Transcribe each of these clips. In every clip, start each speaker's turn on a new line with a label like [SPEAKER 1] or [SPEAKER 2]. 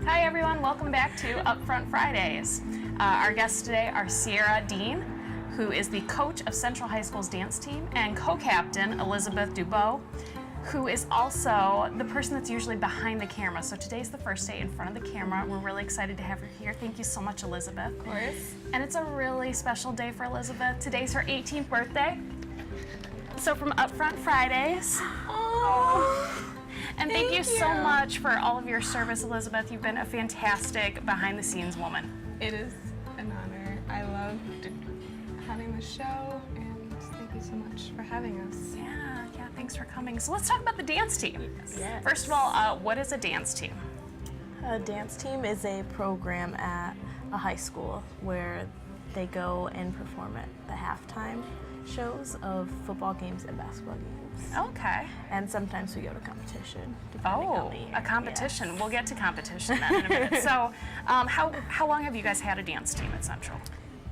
[SPEAKER 1] Hi everyone, welcome back to Upfront Fridays. Our guests today are Sierra Dean, who is the coach of Central High School's dance team, and co-captain Elizabeth Dubois, who is also the person that's usually behind the camera. So today's the first day in front of the camera. We're really excited to have her here. Thank you so much, Elizabeth.
[SPEAKER 2] Of course.
[SPEAKER 1] And it's a really special day for Elizabeth. Today's her 18th birthday. So from Upfront Fridays.
[SPEAKER 2] Oh.
[SPEAKER 1] And thank you so much for all of your service, Elizabeth. You've been a fantastic behind-the-scenes woman.
[SPEAKER 2] It is an honor. I loved having the show, and thank you so much for having us.
[SPEAKER 1] Yeah, thanks for coming. So let's talk about the dance team.
[SPEAKER 3] Yes.
[SPEAKER 1] First of all, what is a dance team?
[SPEAKER 3] A dance team is a program at a high school where they go and perform at the halftime shows of football games and basketball games.
[SPEAKER 1] Okay.
[SPEAKER 3] And sometimes we go to competition, depending on the year.
[SPEAKER 1] A competition.
[SPEAKER 3] Yes.
[SPEAKER 1] We'll get to competition then in a minute. So how long have you guys had a dance team at Central?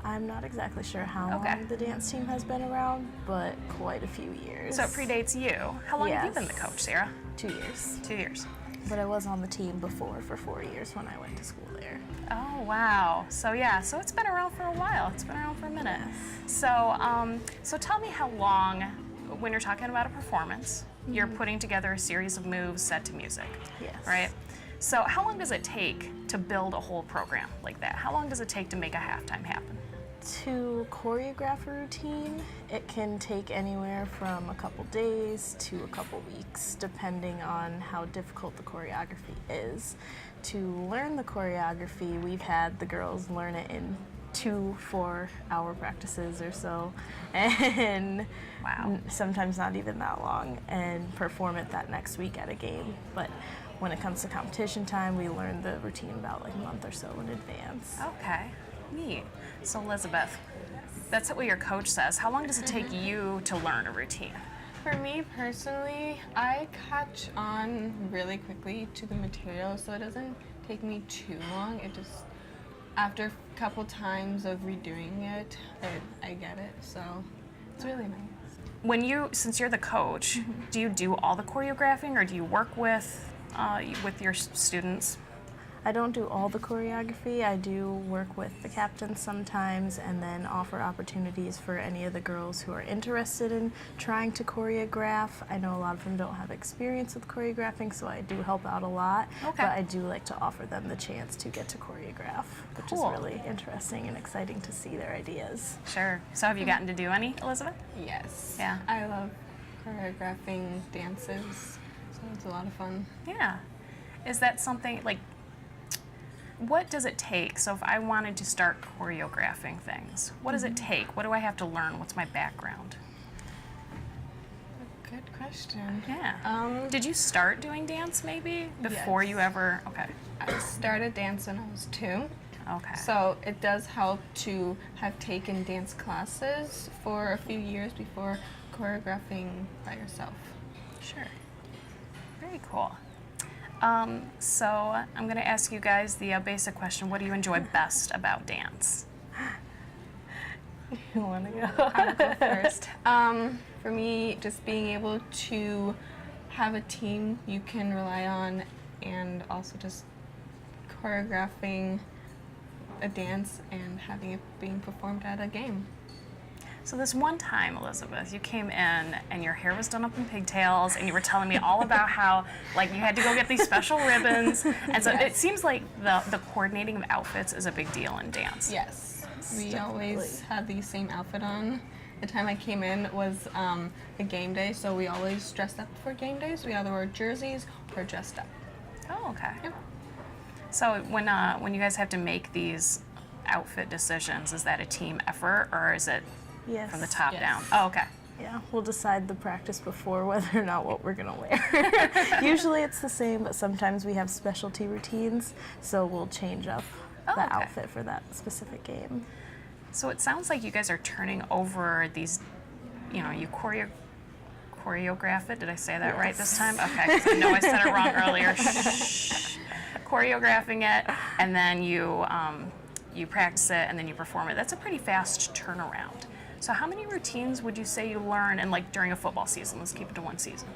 [SPEAKER 3] I'm not exactly sure how
[SPEAKER 1] Okay.
[SPEAKER 3] long the dance team has been around, but quite a few years.
[SPEAKER 1] So it predates you. How long have you
[SPEAKER 3] Yes.
[SPEAKER 1] been the coach, Sarah?
[SPEAKER 3] 2 years.
[SPEAKER 1] 2 years.
[SPEAKER 3] But I was on the team before for 4 years when I went to school there.
[SPEAKER 1] Oh, wow. So so it's been around for a while. It's been around for a minute. So tell me how long, when you're talking about a performance, you're putting together a series of moves set to music.
[SPEAKER 3] Yes.
[SPEAKER 1] Right? So how long does it take to build a whole program like that? How long does it take to make a halftime happen?
[SPEAKER 3] To choreograph a routine, it can take anywhere from a couple days to a couple weeks, depending on how difficult the choreography is. To learn the choreography, we've had the girls learn it in 2 4-hour practices or so, and
[SPEAKER 1] Wow.
[SPEAKER 3] sometimes not even that long, and perform it that next week at a game. But when it comes to competition time, we learn the routine about like a month or so in advance.
[SPEAKER 1] Okay, neat. So Elizabeth, that's what your coach says. How long does it take you to learn a routine?
[SPEAKER 2] For me personally, I catch on really quickly to the material, so it doesn't take me too long. It just, after a couple times of redoing it, I get it. So it's really nice.
[SPEAKER 1] Since you're the coach, do you do all the choreographing, or do you work with your students?
[SPEAKER 3] I don't do all the choreography. I do work with the captains sometimes and then offer opportunities for any of the girls who are interested in trying to choreograph. I know a lot of them don't have experience with choreographing, so I do help out a lot.
[SPEAKER 1] Okay.
[SPEAKER 3] But I do like to offer them the chance to get to choreograph, which
[SPEAKER 1] Cool.
[SPEAKER 3] is really interesting and exciting to see their ideas.
[SPEAKER 1] Sure. So have you gotten to do any, Elizabeth?
[SPEAKER 2] Yes.
[SPEAKER 1] Yeah.
[SPEAKER 2] I love choreographing dances, so it's a lot of fun.
[SPEAKER 1] Yeah. Is that something, like, what does it take? So if I wanted to start choreographing things, what does it take? What do I have to learn? What's my background?
[SPEAKER 2] Good question.
[SPEAKER 1] Yeah. Did you start doing dance maybe before you ever? Okay.
[SPEAKER 2] I started dance when I was 2.
[SPEAKER 1] Okay.
[SPEAKER 2] So it does help to have taken dance classes for a few years before choreographing by yourself.
[SPEAKER 1] Sure. Very cool. So I'm going to ask you guys the basic question. What do you enjoy best about dance?
[SPEAKER 3] You want to go?
[SPEAKER 2] I'll go first. For me, just being able to have a team you can rely on, and also just choreographing a dance and having it being performed at a game.
[SPEAKER 1] So this one time, Elizabeth, you came in and your hair was done up in pigtails, and you were telling me all about how, like, you had to go get these special ribbons. And so it seems like the coordinating of outfits is a big deal in dance.
[SPEAKER 2] Yes, we
[SPEAKER 3] Definitely.
[SPEAKER 2] always had the same outfit on. The time I came in was a game day, so we always dressed up for game days. We either wore jerseys or dressed up.
[SPEAKER 1] Oh, okay.
[SPEAKER 2] Yep.
[SPEAKER 1] So when you guys have to make these outfit decisions, is that a team effort, or is it
[SPEAKER 3] Yes.
[SPEAKER 1] from the top
[SPEAKER 2] Yes.
[SPEAKER 1] down? Oh, okay.
[SPEAKER 3] Yeah, we'll decide the practice before whether or not what we're gonna wear. Usually it's the same, but sometimes we have specialty routines, so we'll change up
[SPEAKER 1] Oh,
[SPEAKER 3] the
[SPEAKER 1] okay.
[SPEAKER 3] outfit for that specific game.
[SPEAKER 1] So it sounds like you guys are turning over these, you choreograph it. Did I say that right this time? Okay, 'cause I know I said it wrong earlier. Shh. Choreographing it, and then you practice it, and then you perform it. That's a pretty fast turnaround. So how many routines would you say you learn in, like, during a football season? Let's keep it to one season.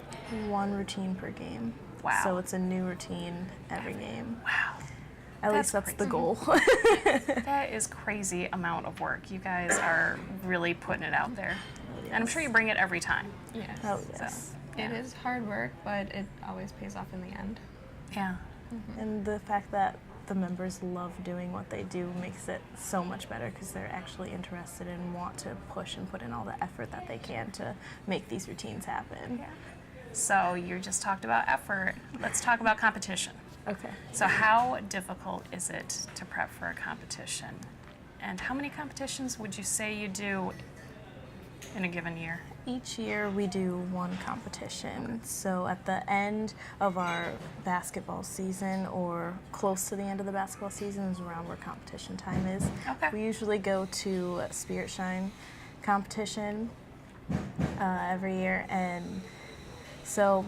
[SPEAKER 3] One routine per game.
[SPEAKER 1] Wow.
[SPEAKER 3] So it's a new routine every game.
[SPEAKER 1] Wow.
[SPEAKER 3] At least
[SPEAKER 1] That's
[SPEAKER 3] that's the
[SPEAKER 1] crazy.
[SPEAKER 3] goal.
[SPEAKER 1] That is crazy amount of work. You guys are really putting it out there. And I'm sure you bring it every time.
[SPEAKER 2] Yes.
[SPEAKER 3] Oh, yes.
[SPEAKER 2] It is hard work, but it always pays off in the end.
[SPEAKER 1] Yeah.
[SPEAKER 3] And the fact that the members love doing what they do makes it so much better because they're actually interested and want to push and put in all the effort that they can to make these routines happen.
[SPEAKER 1] Yeah. So you just talked about effort. Let's talk about competition.
[SPEAKER 3] Okay.
[SPEAKER 1] So how difficult is it to prep for a competition? And how many competitions would you say you do in a given year?
[SPEAKER 3] Each year we do one competition. So at the end of our basketball season or close to the end of the basketball season is around where competition time is.
[SPEAKER 1] Okay.
[SPEAKER 3] We usually go to a Spirit Shine competition every year, and so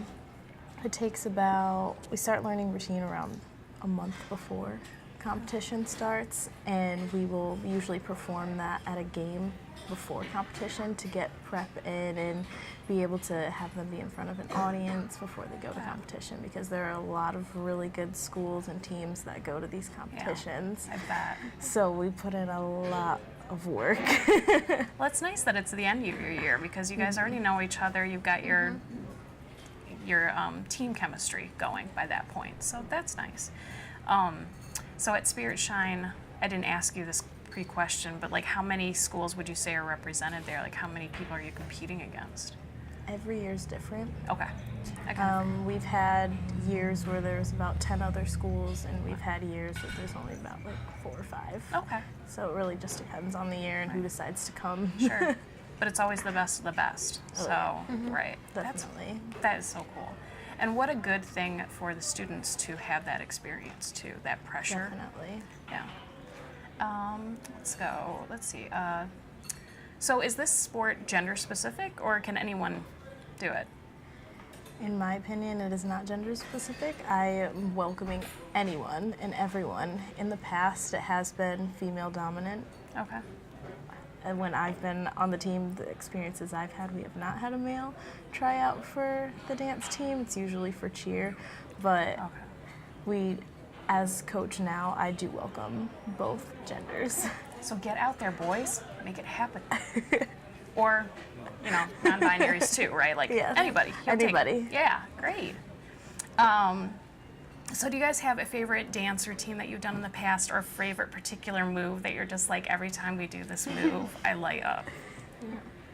[SPEAKER 3] it takes we start learning routine around a month before competition starts, and we will usually perform that at a game before competition to get prep in and be able to have them be in front of an audience before they go to competition, because there are a lot of really good schools and teams that go to these competitions.
[SPEAKER 1] I bet.
[SPEAKER 3] So we put in a lot of work.
[SPEAKER 1] Well, it's nice that it's the end of your year because you guys already know each other. You've got your team chemistry going by that point. So that's nice. So at Spirit Shine, I didn't ask you this pre-question, but like how many schools would you say are represented there? Like how many people are you competing against?
[SPEAKER 3] Every year's different.
[SPEAKER 1] Okay.
[SPEAKER 3] We've had years where there's about 10 other schools, and we've had years where there's only about like 4 or 5.
[SPEAKER 1] Okay.
[SPEAKER 3] So it really just depends on the year and who decides to come.
[SPEAKER 1] Sure. But it's always the best of the best.
[SPEAKER 3] Oh,
[SPEAKER 1] So,
[SPEAKER 3] yeah.
[SPEAKER 1] right.
[SPEAKER 3] Definitely.
[SPEAKER 1] That is so cool. And what a good thing for the students to have that experience too, that pressure.
[SPEAKER 3] Definitely.
[SPEAKER 1] Yeah. Let's go. Let's see. So is this sport gender specific or can anyone do it?
[SPEAKER 3] In my opinion, it is not gender specific. I am welcoming anyone and everyone. In the past, it has been female dominant.
[SPEAKER 1] Okay.
[SPEAKER 3] And when I've been on the team, the experiences I've had, we have not had a male try out for the dance team. It's usually for cheer. But
[SPEAKER 1] Okay.
[SPEAKER 3] as coach now, I do welcome both genders.
[SPEAKER 1] So get out there, boys. Make it happen. Or, non-binaries too, right? Like
[SPEAKER 3] Yeah.
[SPEAKER 1] anybody. You'll take it.
[SPEAKER 3] Anybody.
[SPEAKER 1] Yeah, great. So do you guys have a favorite dance routine that you've done in the past or a favorite particular move that you're just like, every time we do this move, I light up?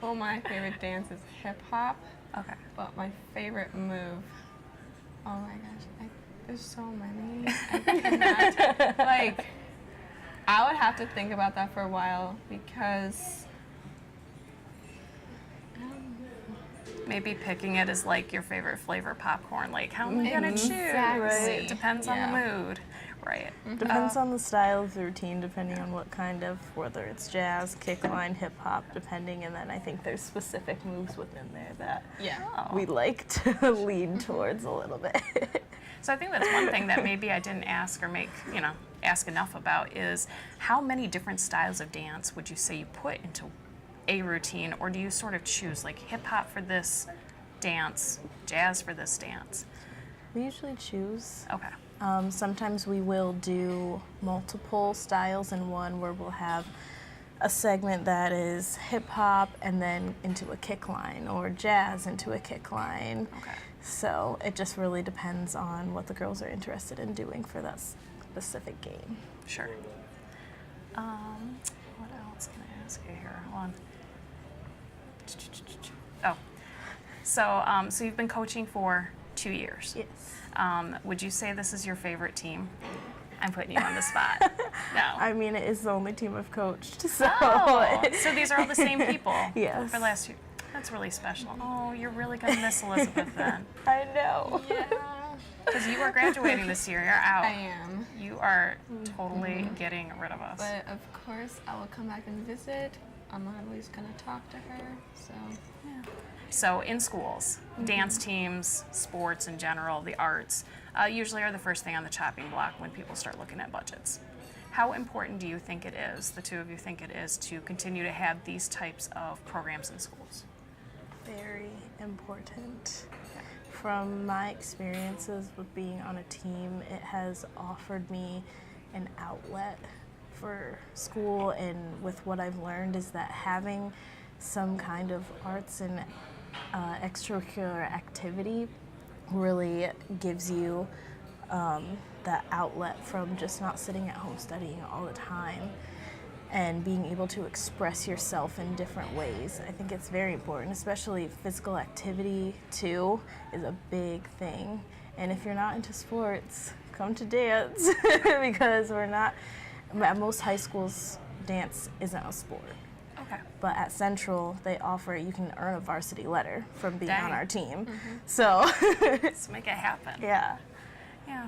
[SPEAKER 2] Well, my favorite dance is hip hop,
[SPEAKER 1] Okay.
[SPEAKER 2] but my favorite move, oh my gosh, there's so many. I cannot, I would have to think about that for a while because
[SPEAKER 1] Maybe picking it as like your favorite flavor popcorn. Like, how am I gonna choose?
[SPEAKER 2] Exactly.
[SPEAKER 1] It depends on the mood, right?
[SPEAKER 3] Depends on the style of the routine, depending on what kind of, whether it's jazz, kickline, hip hop, depending. And then I think there's specific moves within there that we like to lean towards a little bit.
[SPEAKER 1] So I think that's one thing that maybe I didn't ask or ask enough about is how many different styles of dance would you say you put into a routine, or do you sort of choose like hip hop for this dance, jazz for this dance?
[SPEAKER 3] We usually choose.
[SPEAKER 1] Okay.
[SPEAKER 3] Sometimes we will do multiple styles in one, where we'll have a segment that is hip hop and then into a kick line, or jazz into a kick line.
[SPEAKER 1] Okay.
[SPEAKER 3] So it just really depends on what the girls are interested in doing for that specific game.
[SPEAKER 1] Sure. What else can I ask you here? Hold on. Oh, so you've been coaching for 2 years.
[SPEAKER 3] Yes.
[SPEAKER 1] Would you say this is your favorite team? I'm putting you on the spot. No.
[SPEAKER 3] I mean, it is the only team I've coached, so.
[SPEAKER 1] So these are all the same people.
[SPEAKER 3] Yes.
[SPEAKER 1] For the last 2. That's really special. Oh, you're really gonna miss Elizabeth then,
[SPEAKER 3] I know.
[SPEAKER 2] yeah,
[SPEAKER 1] because you are graduating this year. You're out.
[SPEAKER 2] I am.
[SPEAKER 1] You are totally getting rid of us.
[SPEAKER 2] But of course, I will come back and visit. I'm always gonna talk to her. So
[SPEAKER 1] So in schools, dance teams, sports in general, the arts, usually are the first thing on the chopping block when people start looking at budgets. How important do you think it is, the two of you think it is, to continue to have these types of programs in schools?
[SPEAKER 3] Very important. From my experiences with being on a team, it has offered me an outlet for school, and with what I've learned is that having some kind of arts and extracurricular activity really gives you that outlet from just not sitting at home studying all the time and being able to express yourself in different ways. I think it's very important, especially physical activity too is a big thing. And if you're not into sports, come to dance because we're not, at most high schools, dance isn't a sport.
[SPEAKER 1] Okay.
[SPEAKER 3] But at Central, they offer, you can earn a varsity letter from being
[SPEAKER 1] Dang.
[SPEAKER 3] on our team. So,
[SPEAKER 1] Let's make it happen.
[SPEAKER 3] yeah.
[SPEAKER 1] Yeah.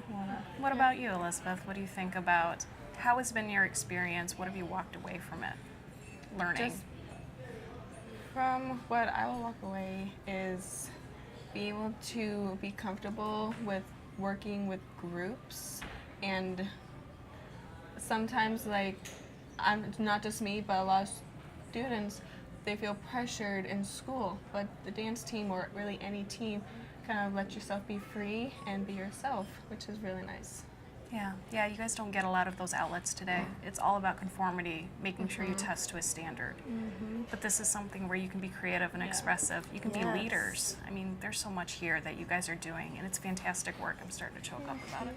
[SPEAKER 1] What about you, Elizabeth? What do you think about, how has been your experience? What have you walked away from it learning?
[SPEAKER 2] Just from what I will walk away is being able to be comfortable with working with groups, and sometimes, like, not just me, but a lot of students, they feel pressured in school, but the dance team, or really any team, kind of let yourself be free and be yourself, which is really nice.
[SPEAKER 1] Yeah, you guys don't get a lot of those outlets today. It's all about conformity, making sure you test to a standard. But this is something where you can be creative and expressive. You can be
[SPEAKER 3] Yes.
[SPEAKER 1] leaders. I mean, there's so much here that you guys are doing, and it's fantastic work. I'm starting to choke up about it.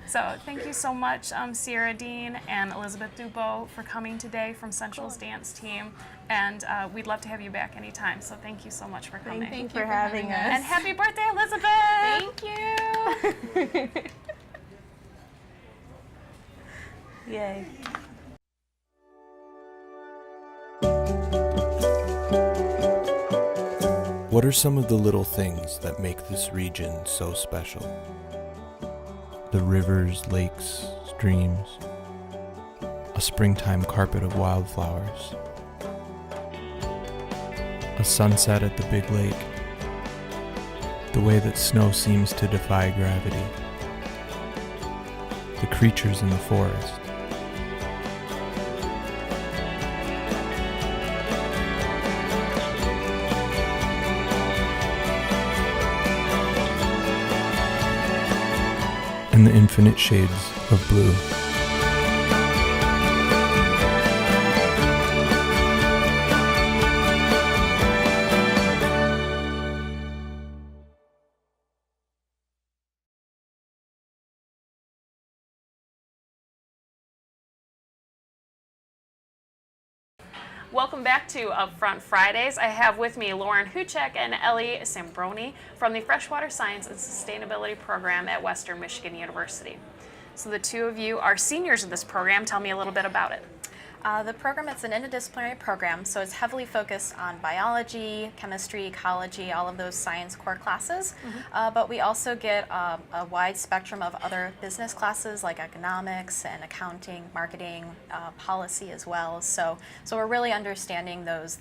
[SPEAKER 1] So thank you so much, Sierra Dean and Elizabeth Dubow, for coming today from Central's dance team. And we'd love to have you back anytime. So thank you so much for coming.
[SPEAKER 2] Thank
[SPEAKER 3] you
[SPEAKER 2] you
[SPEAKER 3] for having us.
[SPEAKER 1] And happy birthday, Elizabeth!
[SPEAKER 2] Thank you.
[SPEAKER 3] Yay.
[SPEAKER 4] What are some of the little things that make this region so special? The rivers, lakes, streams, a springtime carpet of wildflowers, a sunset at the big lake, the way that snow seems to defy gravity, the creatures in the forest, and the infinite shades of blue.
[SPEAKER 1] Welcome back to Upfront Fridays. I have with me Lauren Huchek and Ellie Sambroni from the Freshwater Science and Sustainability Program at Western Michigan University. So the two of you are seniors in this program. Tell me a little bit about it.
[SPEAKER 5] The program is an interdisciplinary program, so it's heavily focused on biology, chemistry, ecology, all of those science core classes. But we also get a wide spectrum of other business classes like economics and accounting, marketing, policy as well. So we're really understanding those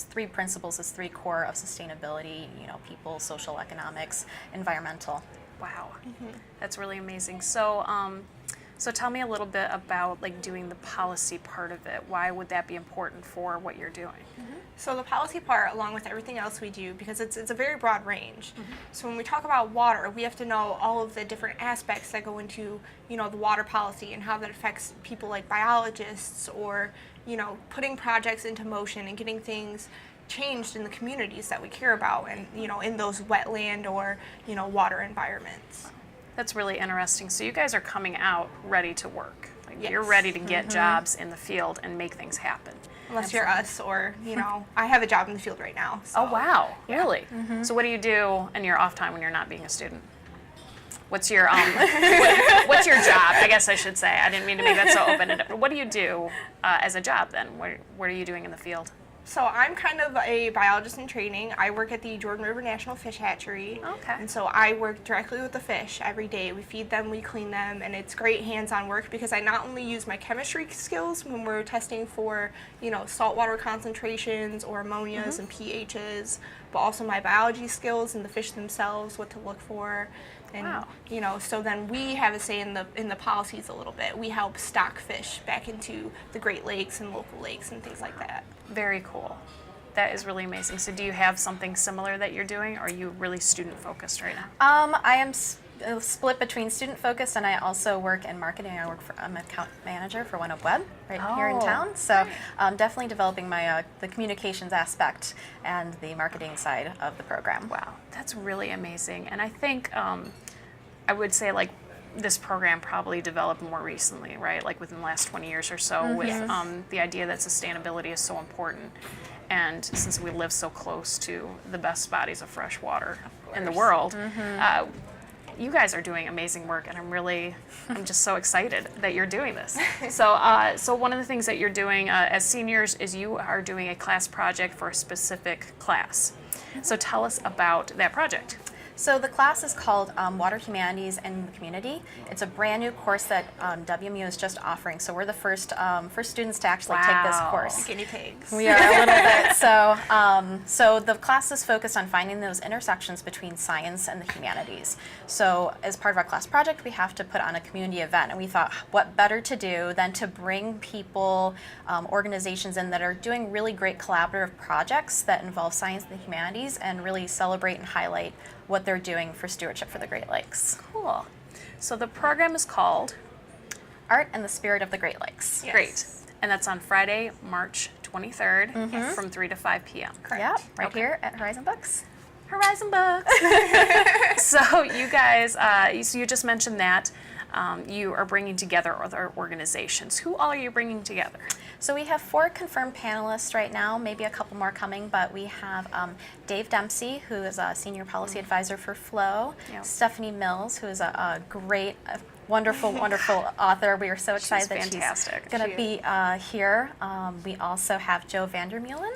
[SPEAKER 5] three principles, those three core of sustainability. You know, people, social, economics, environmental.
[SPEAKER 1] Wow, that's really amazing. So, so tell me a little bit about like doing the policy part of it. Why would that be important for what you're doing?
[SPEAKER 6] So the policy part, along with everything else we do, because it's a very broad range. So when we talk about water, we have to know all of the different aspects that go into, you know, the water policy and how that affects people like biologists, or, you know, putting projects into motion and getting things changed in the communities that we care about, and, you know, in those wetland or, you know, water environments.
[SPEAKER 1] That's really interesting. So you guys are coming out ready to work. Like you're
[SPEAKER 6] Yes.
[SPEAKER 1] ready to get jobs in the field and make things happen.
[SPEAKER 6] Unless you're us, or, you know, I have a job in the field right now. So.
[SPEAKER 1] Oh wow, really? So what do you do in your off time when you're not being a student? What's your what's your job? I guess I should say. I didn't mean to make that so open-ended. But what do you do as a job then? What are you doing in the field?
[SPEAKER 6] So I'm kind of a biologist in training. I work at the Jordan River National Fish Hatchery.
[SPEAKER 1] Okay.
[SPEAKER 6] And so I work directly with the fish every day. We feed them, we clean them, and it's great hands-on work because I not only use my chemistry skills when we're testing for, you know, saltwater concentrations or ammonias and pHs, but also my biology skills and the fish themselves, what to look for. And,
[SPEAKER 1] Wow.
[SPEAKER 6] you know, so then we have a say in the policies a little bit. We help stock fish back into the Great Lakes and local lakes and things like that.
[SPEAKER 1] Very cool. That is really amazing. So do you have something similar that you're doing, or are you really student focused right now?
[SPEAKER 5] I am split between student focused, and I also work in marketing. I'm an account manager for One Up Web right here in
[SPEAKER 1] Oh,
[SPEAKER 5] town. So definitely developing my the communications aspect and the marketing side of the program.
[SPEAKER 1] Wow, that's really amazing. And I think I would say like this program probably developed more recently, right? Like within the last 20 years or so, with the idea that sustainability is so important. And since we live so close to the best bodies of fresh water in the world, you guys are doing amazing work, and I'm just so excited that you're doing this. So one of the things that you're doing as seniors is you are doing a class project for a specific class. So tell us about that project.
[SPEAKER 5] So the class is called Water Humanities and the Community. It's a brand new course that WMU is just offering. So we're the first students to actually take this
[SPEAKER 1] Wow.
[SPEAKER 5] course.
[SPEAKER 6] Guinea pigs.
[SPEAKER 5] We are a little bit. So the class is focused on finding those intersections between science and the humanities. So as part of our class project, we have to put on a community event, and we thought, what better to do than to bring people, organizations in that are doing really great collaborative projects that involve science and the humanities, and really celebrate and highlight what they're doing for stewardship for the Great Lakes.
[SPEAKER 1] Cool. So the program is called
[SPEAKER 5] Art and the Spirit of the Great Lakes.
[SPEAKER 6] Yes.
[SPEAKER 1] Great. And that's on Friday, March 23rd from 3 to 5 p.m.
[SPEAKER 5] Yep, right
[SPEAKER 1] Okay.
[SPEAKER 5] here at Horizon Books.
[SPEAKER 1] Horizon Books. So you guys, so you just mentioned that you are bringing together other organizations. Who all are you bringing together?
[SPEAKER 5] So we have 4 confirmed panelists right now, maybe a couple more coming, but we have Dave Dempsey, who is a senior policy advisor for Flow,
[SPEAKER 1] Yep.
[SPEAKER 5] Stephanie Mills, who is a great, wonderful author. We are so excited that
[SPEAKER 1] fantastic.
[SPEAKER 5] she's going to be here. We also have Joe Vandermeulen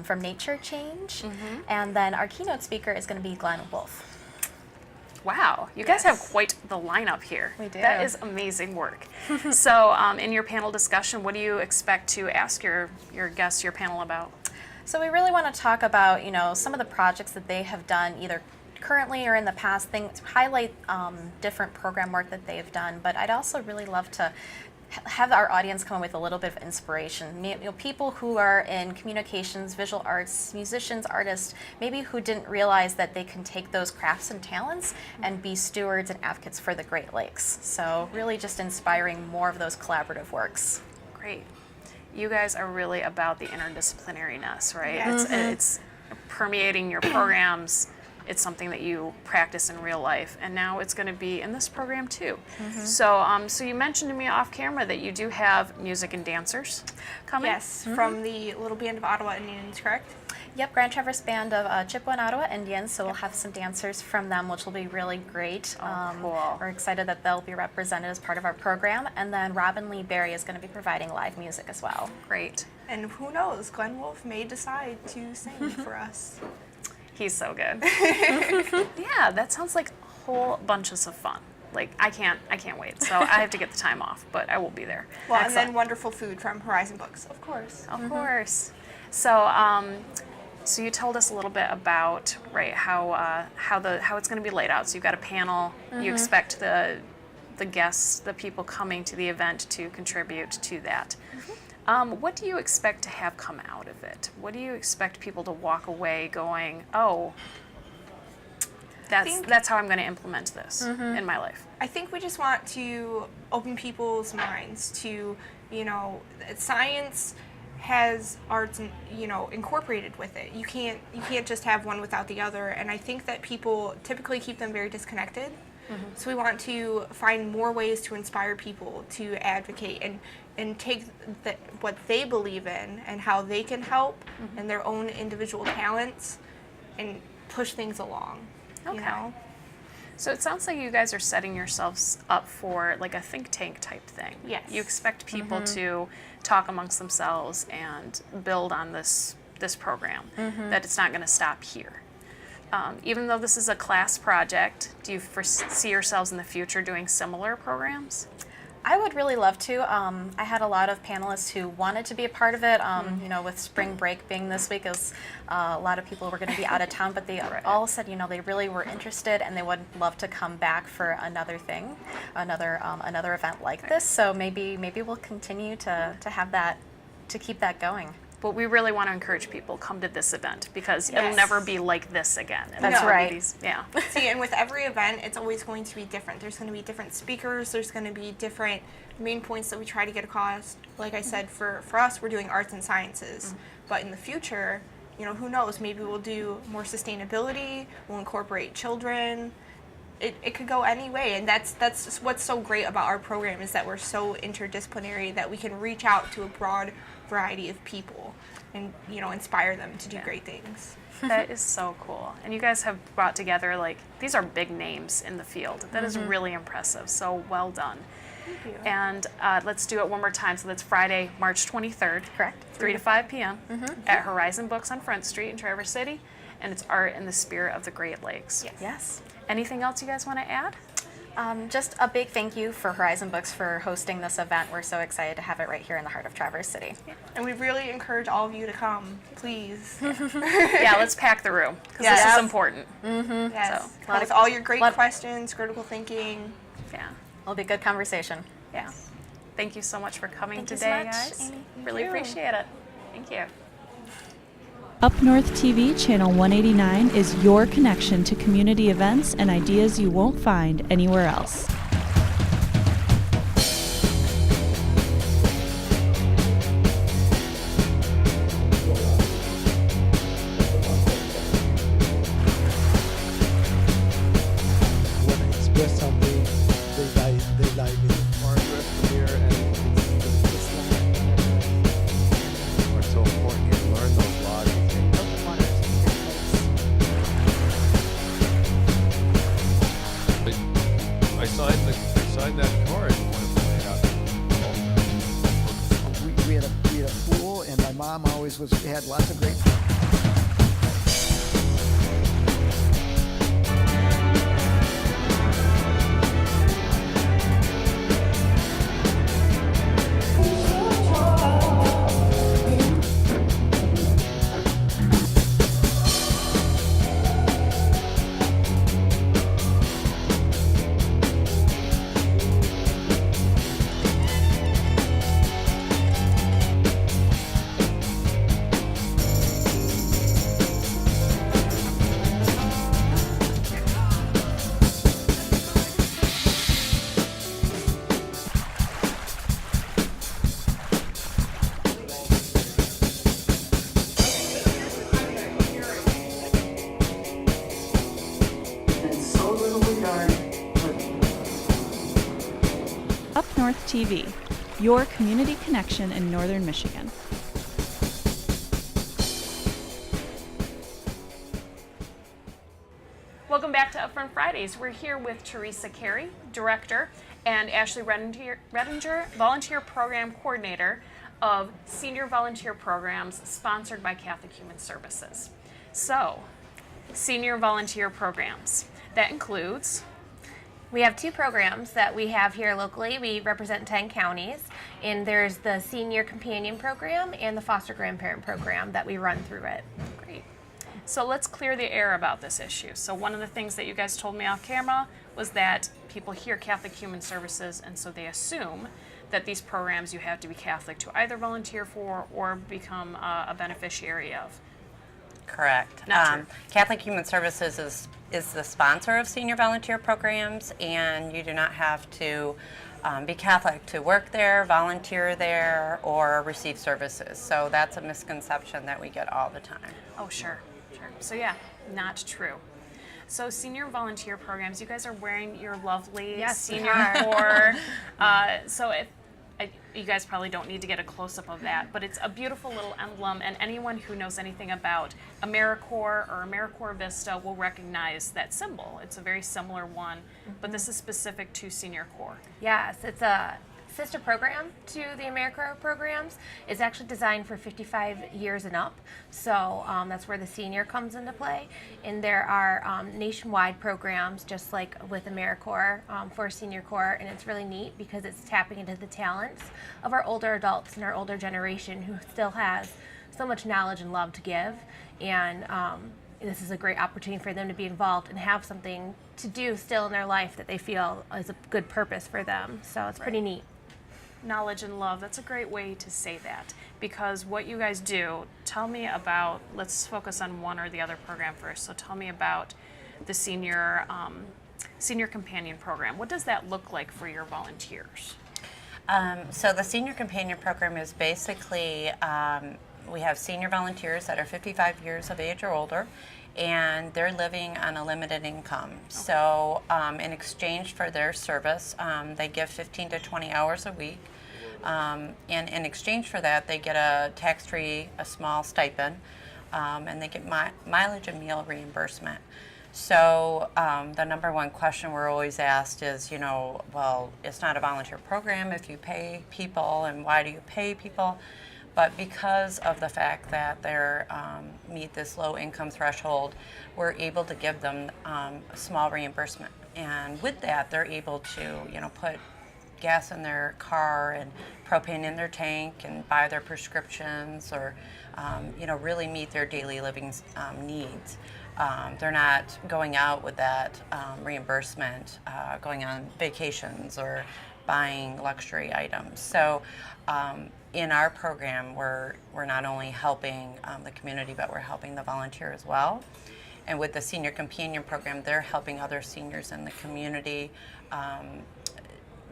[SPEAKER 5] from Nature Change, and then our keynote speaker is going to be Glenn Wolfe.
[SPEAKER 1] Wow, you guys have
[SPEAKER 6] Yes.
[SPEAKER 1] quite the lineup here.
[SPEAKER 5] We do.
[SPEAKER 1] That is amazing work. So in your panel discussion, what do you expect to ask your guests, your panel about?
[SPEAKER 5] So we really want to talk about, some of the projects that they have done either currently or in the past, things highlight different program work that they've done. But I'd also really love to have our audience come with a little bit of inspiration. People who are in communications, visual arts, musicians, artists, maybe who didn't realize that they can take those crafts and talents and be stewards and advocates for the Great Lakes. So really just inspiring more of those collaborative works.
[SPEAKER 1] Great. You guys are really about the interdisciplinariness, right?
[SPEAKER 6] Yes.
[SPEAKER 1] It's permeating your programs. It's something that you practice in real life, and now it's going to be in this program too. So you mentioned to me off camera that you do have music and dancers coming.
[SPEAKER 6] Yes, from the Little Band of Ottawa Indians, correct?
[SPEAKER 5] Yep, Grand Traverse Band of Chippewa and Ottawa Indians, so we'll have some dancers from them, which will be really great.
[SPEAKER 1] Cool.
[SPEAKER 5] We're excited that they'll be represented as part of our program, and then Robin Lee Berry is going to be providing live music as well.
[SPEAKER 1] Great.
[SPEAKER 6] And who knows, Glenn Wolfe may decide to sing for us.
[SPEAKER 1] He's so good. Yeah, that sounds like a whole bunches of fun. Like I can't wait. So I have to get the time off, but I will be there.
[SPEAKER 6] Well, and
[SPEAKER 1] Excellent.
[SPEAKER 6] then wonderful food from Horizon Books, of course.
[SPEAKER 1] Of course. So, so you told us a little bit about how it's going to be laid out. So you've got a panel. You expect the guests, the people coming to the event, to contribute to that. What do you expect to have come out of it? What do you expect people to walk away going, oh, that's how I'm going to implement this in my life?
[SPEAKER 6] I think we just want to open people's minds to, science has arts, incorporated with it. You can't just have one without the other. And I think that people typically keep them very disconnected. So we want to find more ways to inspire people to advocate and take what they believe in and how they can help and their own individual talents and push things along.
[SPEAKER 1] Okay. So it sounds like you guys are setting yourselves up for like a think tank type thing.
[SPEAKER 6] Yes.
[SPEAKER 1] You expect people to talk amongst themselves and build on this program, that it's not going to stop here. Even though this is a class project, do you foresee yourselves in the future doing similar programs?
[SPEAKER 5] I would really love to. I had a lot of panelists who wanted to be a part of it. With spring break being this week, a lot of people were going to be out of town, but they all said, they really were interested and they would love to come back for another thing, another event like this. So maybe we'll continue to have that, to keep that going.
[SPEAKER 1] But we really want to encourage people, come to this event because it'll
[SPEAKER 6] Yes.
[SPEAKER 1] never be like this again.
[SPEAKER 5] That's
[SPEAKER 1] It'll
[SPEAKER 5] right.
[SPEAKER 1] be yeah.
[SPEAKER 6] See, and with every event, it's always going to be different. There's going to be different speakers. There's going to be different main points that we try to get across. Like I said, for us, we're doing arts and sciences. But in the future, you know, who knows? Maybe we'll do more sustainability. We'll incorporate children. It could go any way, and that's just what's so great about our program is that we're so interdisciplinary that we can reach out to a broad variety of people and, you know, inspire them to do great things.
[SPEAKER 1] That is so cool. And you guys have brought together, like, these are big names in the field. That is really impressive. So well done.
[SPEAKER 6] Thank you.
[SPEAKER 1] And let's do it one more time. So that's Friday, March 23rd.
[SPEAKER 5] Correct.
[SPEAKER 1] 3 to 5 p.m. At Horizon Books on Front Street in Traverse City. And it's Art in the Spirit of the Great Lakes.
[SPEAKER 5] Yes.
[SPEAKER 1] Anything else you guys want to add?
[SPEAKER 5] Just a big thank you for Horizon Books for hosting this event. We're so excited to have it right here in the heart of Traverse City.
[SPEAKER 6] And we really encourage all of you to come, please.
[SPEAKER 1] Yeah, let's pack the room because
[SPEAKER 6] Yes.
[SPEAKER 1] this is important.
[SPEAKER 6] Yes.
[SPEAKER 1] So,
[SPEAKER 6] Come with all your great
[SPEAKER 5] lot-
[SPEAKER 6] questions, critical thinking.
[SPEAKER 1] Yeah.
[SPEAKER 5] It'll be a good conversation.
[SPEAKER 1] Yeah. Thank you so much for coming
[SPEAKER 5] Thank you so
[SPEAKER 1] today,
[SPEAKER 5] much,
[SPEAKER 1] guys.
[SPEAKER 5] Amy.
[SPEAKER 1] Really appreciate it. Thank you.
[SPEAKER 7] Up North TV Channel 189 is your connection to community events and ideas you won't find anywhere else.
[SPEAKER 8] When I express something, they like it.
[SPEAKER 9] It's so important to learn those laws. I signed that card.
[SPEAKER 8] We had a pool, and my mom always had lots of great fun.
[SPEAKER 7] Up North TV, your community connection in Northern Michigan.
[SPEAKER 1] Welcome back to Upfront Fridays. We're here with Teresa Carey, Director, and Ashley Redinger, Volunteer Program Coordinator of Senior Volunteer Programs sponsored by Catholic Human Services. So, Senior Volunteer Programs, that includes
[SPEAKER 10] We have two programs that we have here locally. We represent 10 counties, and there's the Senior Companion Program and the Foster Grandparent Program that we run through it.
[SPEAKER 1] Great. So let's clear the air about this issue. So one of the things that you guys told me off camera was that people hear Catholic Human Services, and so they assume that these programs you have to be Catholic to either volunteer for or become a beneficiary of.
[SPEAKER 11] Correct.
[SPEAKER 1] Not true.
[SPEAKER 11] Catholic Human Services is the sponsor of senior volunteer programs, and you do not have to be Catholic to work there, volunteer there, or receive services. So that's a misconception that we get all the time.
[SPEAKER 1] Oh, sure. So yeah, not true. So senior volunteer programs, you guys are wearing your lovely
[SPEAKER 10] Yes, we
[SPEAKER 1] senior
[SPEAKER 10] are.
[SPEAKER 1] corps. So if you guys probably don't need to get a close-up of that, but it's a beautiful little emblem, and anyone who knows anything about AmeriCorps or AmeriCorps Vista will recognize that symbol. It's a very similar one, but this is specific to Senior Corps.
[SPEAKER 10] Yes, it's a sister program to the AmeriCorps programs. It's actually designed for 55 years and up, so that's where the senior comes into play. And there are nationwide programs, just like with AmeriCorps, for Senior Corps, and it's really neat because it's tapping into the talents of our older adults and our older generation who still has so much knowledge and love to give. And this is a great opportunity for them to be involved and have something to do still in their life that they feel is a good purpose for them. So it's pretty neat.
[SPEAKER 1] knowledge and love. That's a great way to say that, because what you guys do, tell me about, let's focus on one or the other program first. So tell me about the senior companion program. What does that look like for your volunteers?
[SPEAKER 11] So the Senior Companion Program is basically, we have senior volunteers that are 55 years of age or older, and they're living on a limited income. So in exchange for their service, they give 15 to 20 hours a week. And in exchange for that, they get a tax-free, a small stipend, and they get mileage and meal reimbursement. So the number one question we're always asked is, well, it's not a volunteer program if you pay people, and why do you pay people? But because of the fact that they meet this low income threshold, we're able to give them a small reimbursement. And with that, they're able to, put gas in their car and propane in their tank and buy their prescriptions, or, really meet their daily living needs. They're not going out with that reimbursement, going on vacations or buying luxury items. So in our program, we're not only helping the community, but we're helping the volunteer as well. And with the Senior Companion Program, they're helping other seniors in the community.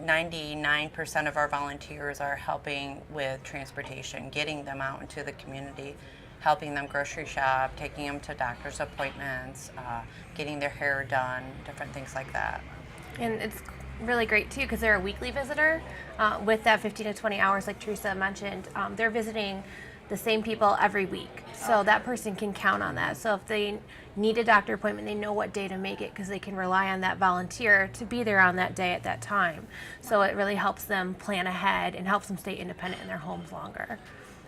[SPEAKER 11] 99% of our volunteers are helping with transportation, getting them out into the community, helping them grocery shop, taking them to doctor's appointments, getting their hair done, different things like that.
[SPEAKER 10] And it's really great too, because they're a weekly visitor. With that 15 to 20 hours, like Teresa mentioned, they're visiting the same people every week. So that person can count on that. So if they need a doctor appointment, they know what day to make it, because they can rely on that volunteer to be there on that day at that time. So it really helps them plan ahead and helps them stay independent in their homes longer.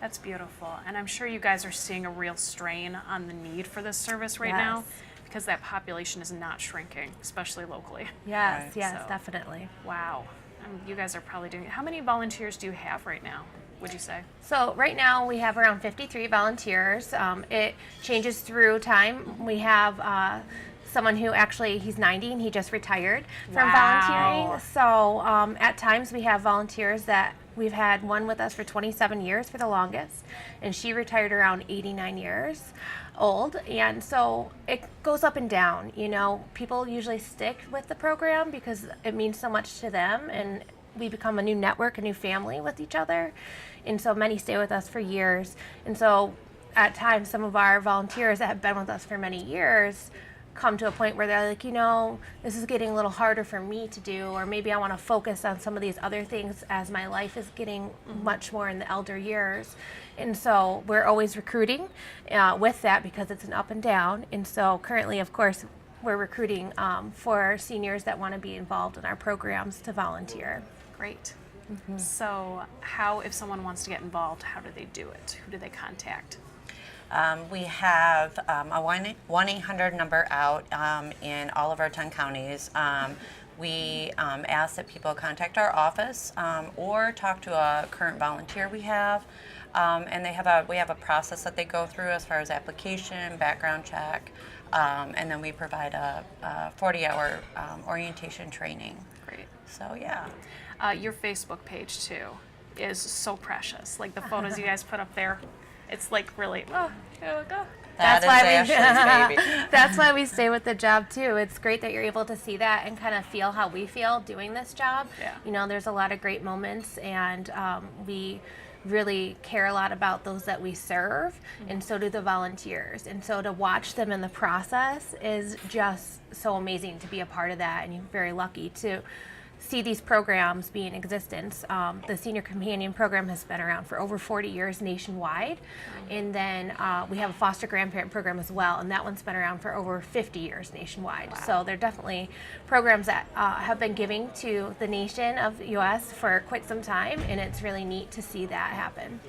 [SPEAKER 1] That's beautiful. And I'm sure you guys are seeing a real strain on the need for this service right now, because that population is not shrinking, especially locally.
[SPEAKER 10] Yes,
[SPEAKER 1] Right.
[SPEAKER 10] yes,
[SPEAKER 1] So-
[SPEAKER 10] definitely.
[SPEAKER 1] Wow. You guys are probably doing it. How many volunteers do you have right now, would you say?
[SPEAKER 10] So right now we have around 53 volunteers. It changes through time. We have someone who actually, he's 90 and he just retired from volunteering. So at times we have volunteers that we've had one with us for 27 years for the longest, and she retired around 89 years old. And so it goes up and down. People usually stick with the program because it means so much to them, and we become a new network, a new family with each other. And so many stay with us for years. And so at times, some of our volunteers that have been with us for many years come to a point where they're like, this is getting a little harder for me to do, or maybe I want to focus on some of these other things as my life is getting much more in the elder years. And so we're always recruiting with that, because it's an up and down. And so currently, of course, we're recruiting for seniors that want to be involved in our programs to volunteer.
[SPEAKER 1] Great. So if someone wants to get involved, how do they do it? Who do they contact?
[SPEAKER 11] We have a 1-800 number out in all of our 10 counties. We ask that people contact our office or talk to a current volunteer we have. And we have a process that they go through as far as application, background check, and then we provide a 40-hour orientation training.
[SPEAKER 1] Great.
[SPEAKER 11] So yeah.
[SPEAKER 1] Your Facebook page too is so precious. Like the photos you guys put up there, it's like really, here we go.
[SPEAKER 11] That's Ashley's baby.
[SPEAKER 10] That's why we stay with the job too. It's great that you're able to see that and kind of feel how we feel doing this job.
[SPEAKER 1] Yeah.
[SPEAKER 10] There's a lot of great moments, and we really care a lot about those that we serve, and so do the volunteers. And so to watch them in the process is just so amazing to be a part of that, and you're very lucky to see these programs be in existence. The Senior Companion Program has been around for over 40 years nationwide. And then we have a foster grandparent program as well, and that one's been around for over 50 years nationwide. Wow. So they're definitely programs that have been giving to the nation of the U.S. for quite some time, and it's really neat to see that happen.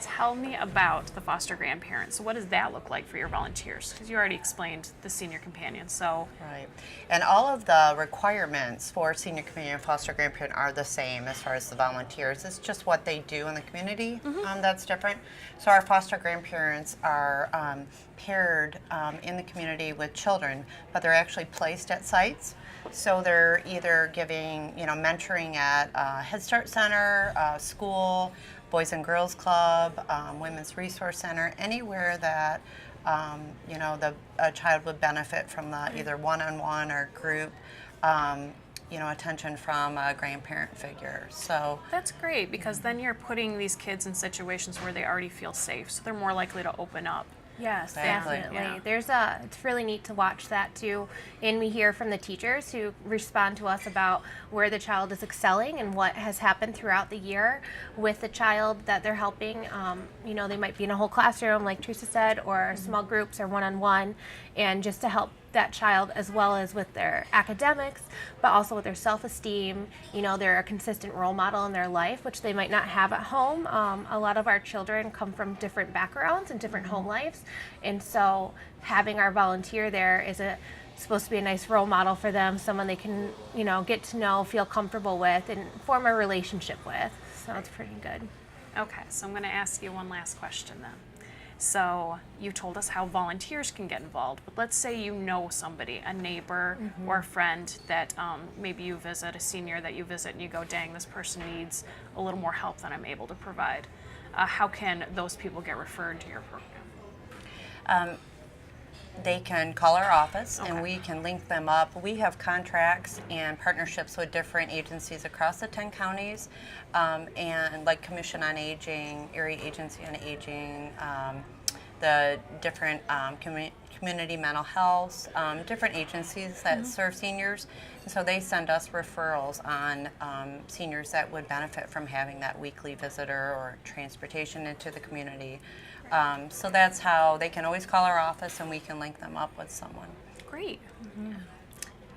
[SPEAKER 1] Tell me about the foster grandparents. So what does that look like for your volunteers? Because you already explained the senior companion. So
[SPEAKER 11] right, and all of the requirements for senior companion and foster grandparent are the same as far as the volunteers. It's just what they do in the community that's different. So our foster grandparents are paired in the community with children, but they're actually placed at sites. So they're either giving, mentoring at Head Start Center, school, Boys and Girls Club, Women's Resource Center, anywhere that a child would benefit from the either one-on-one or group, attention from a grandparent figure. So
[SPEAKER 1] That's great, because then you're putting these kids in situations where they already feel safe, so they're more likely to open up.
[SPEAKER 10] Yes,
[SPEAKER 11] Exactly.
[SPEAKER 10] definitely.
[SPEAKER 1] Yeah.
[SPEAKER 10] It's really neat to watch that too. And we hear from the teachers who respond to us about where the child is excelling and what has happened throughout the year with the child that they're helping. They might be in a whole classroom, like Teresa said, or small groups or one-on-one, and just to help that child as well as with their academics, but also with their self-esteem. They're a consistent role model in their life, which they might not have at home. A lot of our children come from different backgrounds and different home lives, and so having our volunteer there is supposed to be a nice role model for them, someone they can get to know, feel comfortable with, and form a relationship with. So it's pretty good.
[SPEAKER 1] Okay, so I'm going to ask you one last question then. So you told us how volunteers can get involved, but let's say you know somebody, a neighbor or a friend that maybe you visit, a senior that you visit, and you go, dang, this person needs a little more help than I'm able to provide. How can those people get referred to your program?
[SPEAKER 11] they can call our office and
[SPEAKER 1] Okay.
[SPEAKER 11] we can link them up. We have contracts and partnerships with different agencies across the 10 counties, and like Commission on Aging, Erie Agency on Aging, the different community mental health, different agencies that serve seniors. And so they send us referrals on seniors that would benefit from having that weekly visitor or transportation into the community. So that's how they can always call our office and we can link them up with someone.
[SPEAKER 1] Great.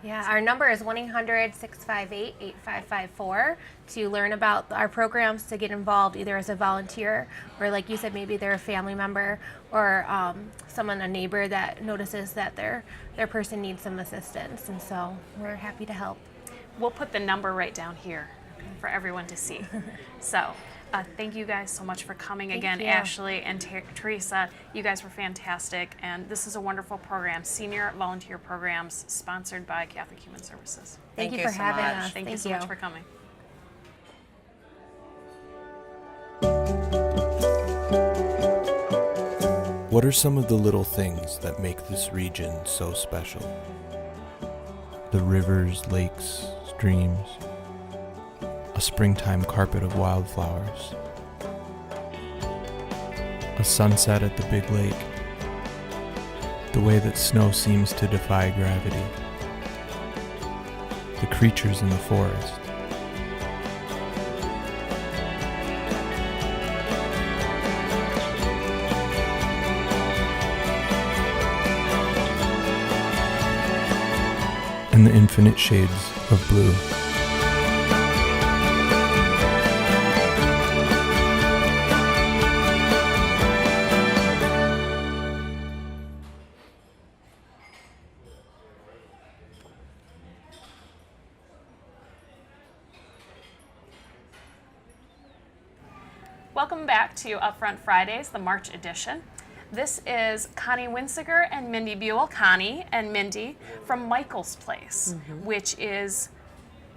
[SPEAKER 10] Yeah, our number is 1-800-658-8554 to learn about our programs, to get involved either as a volunteer or, like you said, maybe they're a family member or someone, a neighbor that notices that their person needs some assistance. And so we're happy to help.
[SPEAKER 1] We'll put the number right down here for everyone to see. So thank you guys so much for coming again,
[SPEAKER 10] you.
[SPEAKER 1] Ashley and Teresa. You guys were fantastic, and this is a wonderful program, Senior Volunteer Programs, sponsored by Catholic Human Services.
[SPEAKER 10] Thank you for
[SPEAKER 11] so
[SPEAKER 10] having
[SPEAKER 11] much.
[SPEAKER 10] us.
[SPEAKER 1] Thank you so much for coming.
[SPEAKER 4] What are some of the little things that make this region so special? The rivers, lakes, streams, a springtime carpet of wildflowers, a sunset at the big lake, the way that snow seems to defy gravity, the creatures in the forest, and the infinite shades of blue.
[SPEAKER 1] Welcome back to Upfront Fridays, the March edition. This is Connie Winsiger and Mindy Buell. Connie and Mindy from Michael's Place, which is,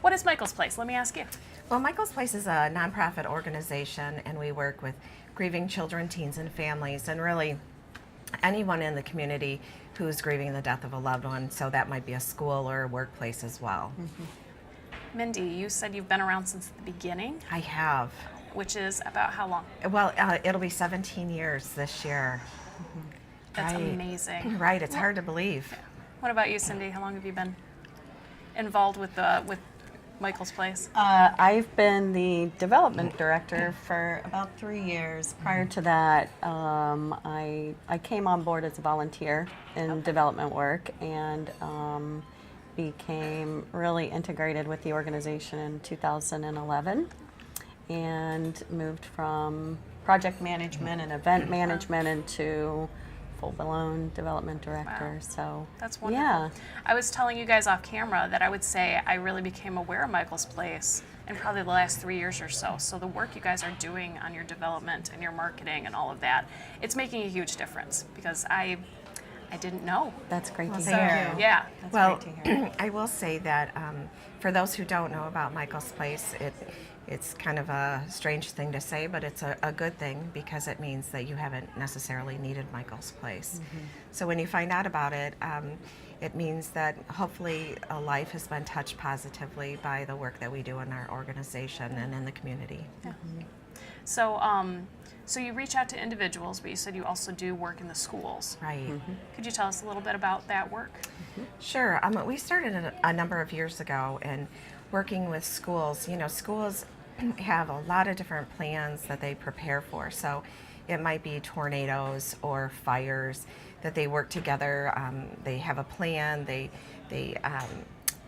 [SPEAKER 1] what is Michael's Place? Let me ask you.
[SPEAKER 12] Well, Michael's Place is a nonprofit organization, and we work with grieving children, teens, and families, and really anyone in the community who's grieving the death of a loved one. So that might be a school or a workplace as well.
[SPEAKER 1] Mindy, you said you've been around since the beginning,
[SPEAKER 12] I have.
[SPEAKER 1] which is about how long?
[SPEAKER 12] Well, it'll be 17 years this year.
[SPEAKER 1] That's
[SPEAKER 12] Right.
[SPEAKER 1] amazing.
[SPEAKER 12] Right, it's hard to believe.
[SPEAKER 1] What about you, Cindy? How long have you been involved with Michael's Place?
[SPEAKER 13] I've been the development director for about 3 years. Prior to that, I came on board as a volunteer in development work and became really integrated with the organization in 2011 and moved from project management and event management into full-blown development director.
[SPEAKER 1] Wow.
[SPEAKER 13] So
[SPEAKER 1] That's wonderful.
[SPEAKER 13] yeah.
[SPEAKER 1] I was telling you guys off camera that I would say I really became aware of Michael's Place in probably the last 3 years or so. So the work you guys are doing on your development and your marketing and all of that, it's making a huge difference because I I didn't know.
[SPEAKER 13] That's great to
[SPEAKER 12] thank
[SPEAKER 13] hear.
[SPEAKER 12] you.
[SPEAKER 1] Yeah.
[SPEAKER 13] That's
[SPEAKER 12] Well,
[SPEAKER 13] great to hear.
[SPEAKER 12] I will say that for those who don't know about Michael's Place, it's kind of a strange thing to say, but it's a good thing because it means that you haven't necessarily needed Michael's Place. So when you find out about it, it means that hopefully a life has been touched positively by the work that we do in our organization and in the community.
[SPEAKER 1] So, so you reach out to individuals, but you said you also do work in the schools.
[SPEAKER 12] Right.
[SPEAKER 1] Could you tell us a little bit about that work?
[SPEAKER 12] Sure. We started a number of years ago and working with schools. You know, schools have a lot of different plans that they prepare for. So it might be tornadoes or fires that they work together. They have a plan. They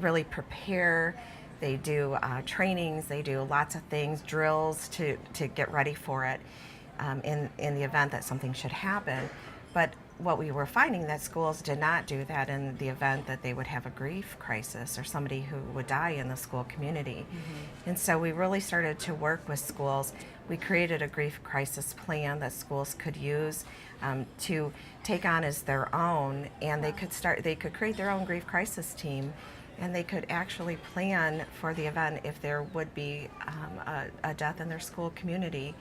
[SPEAKER 12] really prepare. They do trainings. They do lots of things, drills to get ready for it in the event that something should happen. But what we were finding that schools did not do that in the event that they would have a grief crisis or somebody who would die in the school community. And so we really started to work with schools. We created a grief crisis plan that schools could use to take on as their own, and they could create their own grief crisis team, and they could actually plan for the event if there would be a death in their school community.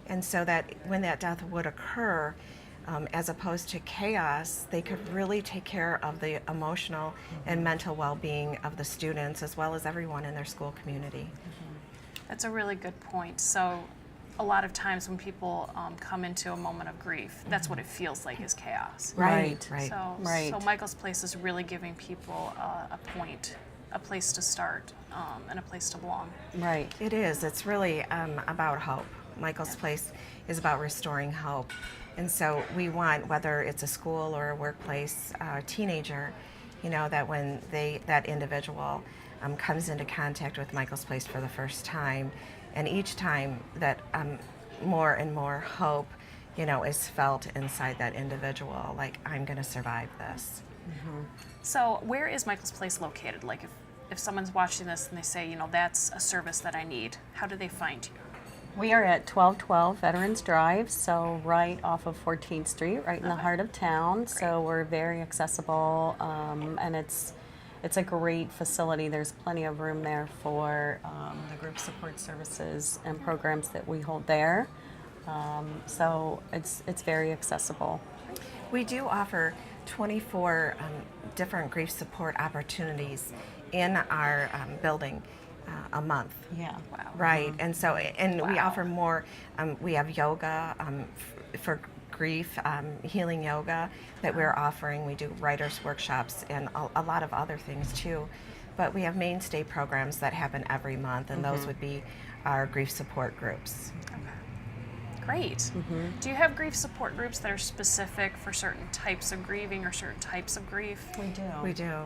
[SPEAKER 12] And so that when that death would occur, as opposed to chaos, they could really take care of the emotional and mental well-being of the students as well as everyone in their school community.
[SPEAKER 1] That's a really good point. So a lot of times when people come into a moment of grief, that's what it feels like is chaos.
[SPEAKER 12] Right.
[SPEAKER 1] So Michael's Place is really giving people a point, a place to start, and a place to belong.
[SPEAKER 13] Right.
[SPEAKER 12] It is. It's really about hope. Michael's Place is about restoring hope. And so we want, whether it's a school or a workplace, a teenager, you know, that when that individual comes into contact with Michael's Place for the first time, and each time that more and more hope, you know, is felt inside that individual, like, I'm going to survive this.
[SPEAKER 1] So where is Michael's Place located? Like if someone's watching this and they say, you know, that's a service that I need, how do they find you?
[SPEAKER 13] We are at 1212 Veterans Drive, so right off of 14th Street, right in the heart of town. So we're very accessible, and it's a great facility. There's plenty of room there for the group support services and programs that we hold there. So it's very accessible.
[SPEAKER 12] We do offer 24 different grief support opportunities in our building a month.
[SPEAKER 13] Yeah.
[SPEAKER 1] Wow.
[SPEAKER 12] Right. And so, we offer more. We have yoga for grief, healing yoga that we're offering. We do writers' workshops and a lot of other things too. But we have mainstay programs that happen every month, and those would be our grief support groups.
[SPEAKER 1] Great. Do you have grief support groups that are specific for certain types of grieving or certain types of grief?
[SPEAKER 13] We do.
[SPEAKER 12] We do.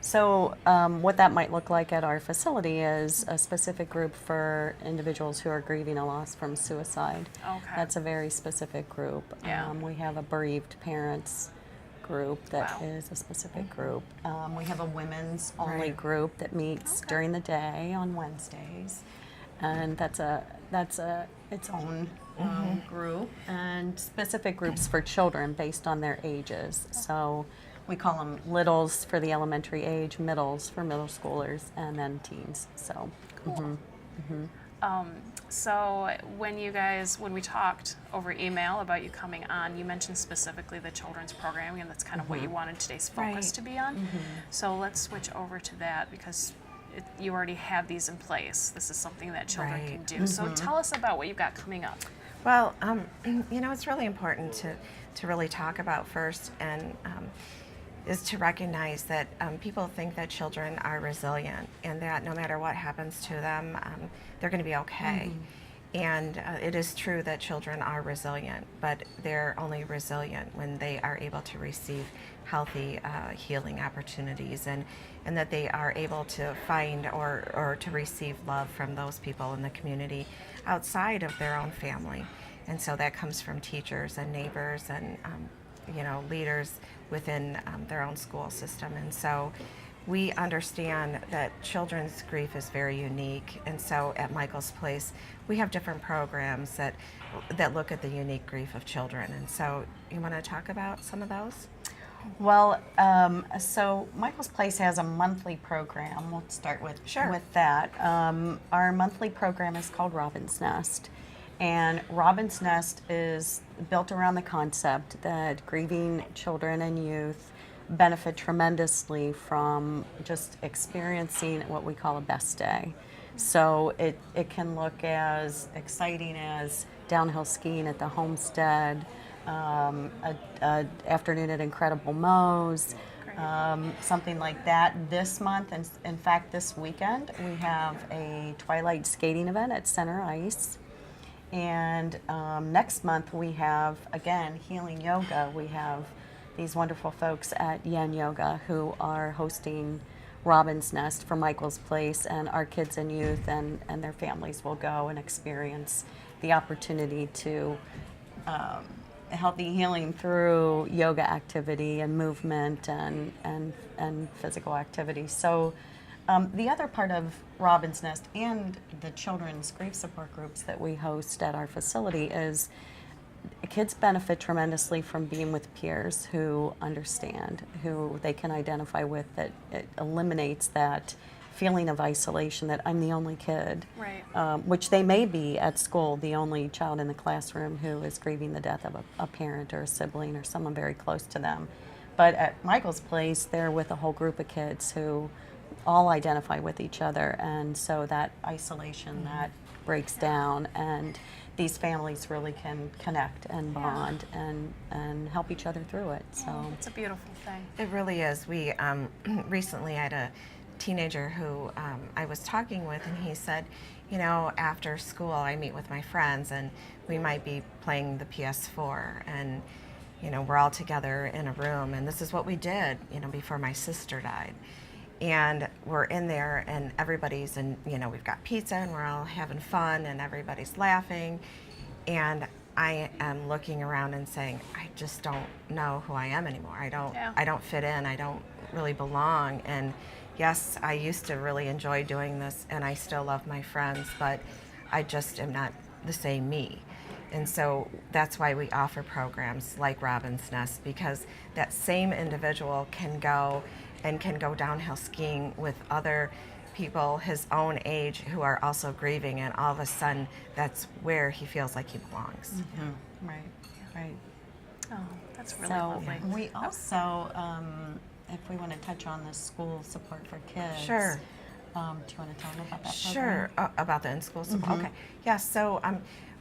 [SPEAKER 13] So what that might look like at our facility is a specific group for individuals who are grieving a loss from suicide.
[SPEAKER 1] Okay.
[SPEAKER 13] That's a very specific group.
[SPEAKER 1] Yeah.
[SPEAKER 13] We have a bereaved parents group that
[SPEAKER 1] Wow.
[SPEAKER 13] is a specific group. We have a women's only group that meets during the day on Wednesdays, and that's its own group, and specific groups for children based on their ages. So we call them littles for the elementary age, middles for middle schoolers, and then teens. So,
[SPEAKER 1] So when we talked over email about you coming on, you mentioned specifically the children's programming, and that's kind of what you wanted today's focus to be on. So let's switch over to that because you already have these in place. This is something that children can do. So tell us about what you've got coming up.
[SPEAKER 12] Well, you know, it's really important to really talk about first, and is to recognize that people think that children are resilient and that no matter what happens to them, they're going to be okay. And it is true that children are resilient, but they're only resilient when they are able to receive healthy healing opportunities, and that they are able to find or to receive love from those people in the community outside of their own family. And so that comes from teachers and neighbors and you know, leaders within their own school system. And so we understand that children's grief is very unique, and so at Michael's Place, we have different programs that look at the unique grief of children. And so, you want to talk about some of those?
[SPEAKER 13] Well, so Michael's Place has a monthly program. We'll start with that. Our monthly program is called Robin's Nest. And Robin's Nest is built around the concept that grieving children and youth benefit tremendously from just experiencing what we call a best day. So it can look as exciting as downhill skiing at the homestead, a afternoon at Incredible Mo's, something like that. This month, and in fact this weekend, we have a twilight skating event at Center Ice. And next month we have, again, healing yoga. We have these wonderful folks at Yen Yoga who are hosting Robin's Nest for Michael's Place, and our kids and youth and their families will go and experience the opportunity to healthy healing through yoga activity and movement and physical activity. So the other part of Robin's Nest and the children's grief support groups that we host at our facility is kids benefit tremendously from being with peers who understand, who they can identify with, that it eliminates that feeling of isolation that I'm the only kid, which they may be at school, the only child in the classroom who is grieving the death of a parent or a sibling or someone very close to them. But at Michael's Place, they're with a whole group of kids who all identify with each other, and so that isolation that breaks down, and these families really can connect and bond and help each other through it. So
[SPEAKER 1] it's a beautiful thing.
[SPEAKER 12] It really is. We recently had a teenager who I was talking with, and he said, you know, after school I meet with my friends and we might be playing the PS4, and you know, we're all together in a room, and this is what we did, you know, before my sister died. And we're in there and everybody's in, you know, we've got pizza and we're all having fun and everybody's laughing. And I am looking around and saying, I just don't know who I am anymore. I don't fit in. I don't really belong. And yes, I used to really enjoy doing this and I still love my friends, but I just am not the same me. And so that's why we offer programs like Robin's Nest, because that same individual can go downhill skiing with other people his own age who are also grieving, and all of a sudden that's where he feels like he belongs.
[SPEAKER 13] Mm-hmm. Right.
[SPEAKER 1] Oh, that's really lovely.
[SPEAKER 13] We also, if we want to touch on the school support for kids.
[SPEAKER 12] Sure.
[SPEAKER 13] Do you want to tell them about that program?
[SPEAKER 12] Sure, about the in-school support. Okay. Yeah, so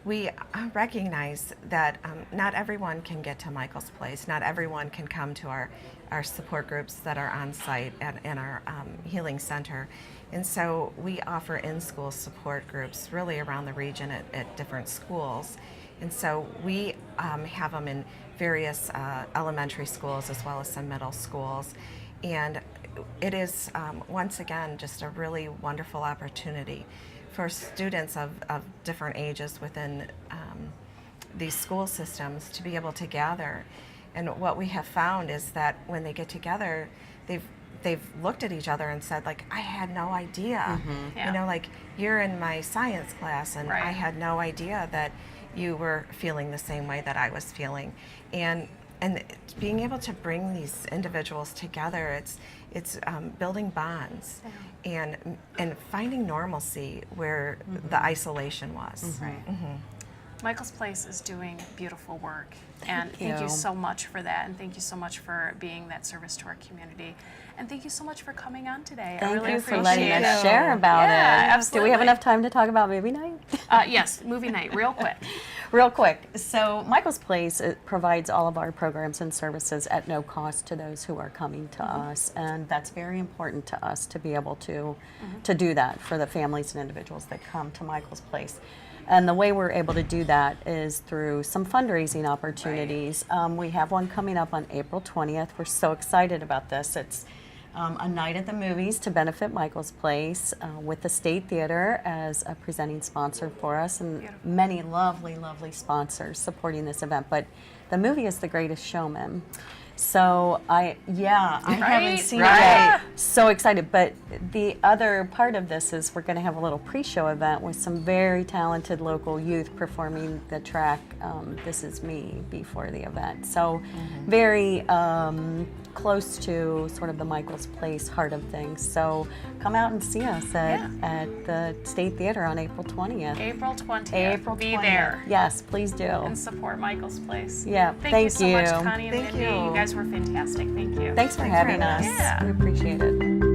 [SPEAKER 12] we recognize that not everyone can get to Michael's Place. Not everyone can come to our support groups that are on site in our healing center. And so we offer in-school support groups really around the region at different schools. And so we have them in various elementary schools as well as some middle schools. And it is, once again, just a really wonderful opportunity for students of different ages within these school systems to be able to gather. And what we have found is that when they get together, they've looked at each other and said, like, I had no idea. You know, like, you're in my science class and I had no idea that you were feeling the same way that I was feeling. And being able to bring these individuals together, it's building bonds and finding normalcy where the isolation was.
[SPEAKER 1] Michael's Place is doing beautiful work, and thank you so much for that, and thank you so much for being that service to our community, and thank you so much for coming on today. I really
[SPEAKER 13] Thank you for
[SPEAKER 1] appreciate
[SPEAKER 13] letting
[SPEAKER 1] it.
[SPEAKER 13] us share about it.
[SPEAKER 1] Absolutely.
[SPEAKER 13] Do we have enough time to talk about movie night?
[SPEAKER 1] Yes, movie night, real quick.
[SPEAKER 13] Real quick. So Michael's Place provides all of our programs and services at no cost to those who are coming to us, and that's very important to us to be able to do that for the families and individuals that come to Michael's Place. And the way we're able to do that is through some fundraising opportunities. We have one coming up on April 20th. We're so excited about this. It's a night at the movies to benefit Michael's Place with the State Theater as a presenting sponsor for us, and many lovely, lovely sponsors supporting this event. But the movie is The Greatest Showman. So I haven't
[SPEAKER 1] Right?
[SPEAKER 13] seen
[SPEAKER 1] Right.
[SPEAKER 13] it yet. So excited. But the other part of this is we're going to have a little pre-show event with some very talented local youth performing the track This Is Me before the event. So very close to sort of the Michael's Place heart of things. So come out and see us at the State Theater on April 20th.
[SPEAKER 1] April 20th.
[SPEAKER 13] April 20th.
[SPEAKER 1] Be there.
[SPEAKER 13] Yes, please do.
[SPEAKER 1] And support Michael's Place.
[SPEAKER 13] Yeah,
[SPEAKER 1] Thank you so much,
[SPEAKER 13] you.
[SPEAKER 1] Connie and
[SPEAKER 13] Thank
[SPEAKER 1] Mindy.
[SPEAKER 13] you.
[SPEAKER 1] You guys were fantastic. Thank you.
[SPEAKER 13] Thanks for having us.
[SPEAKER 1] Yeah.
[SPEAKER 13] We appreciate it.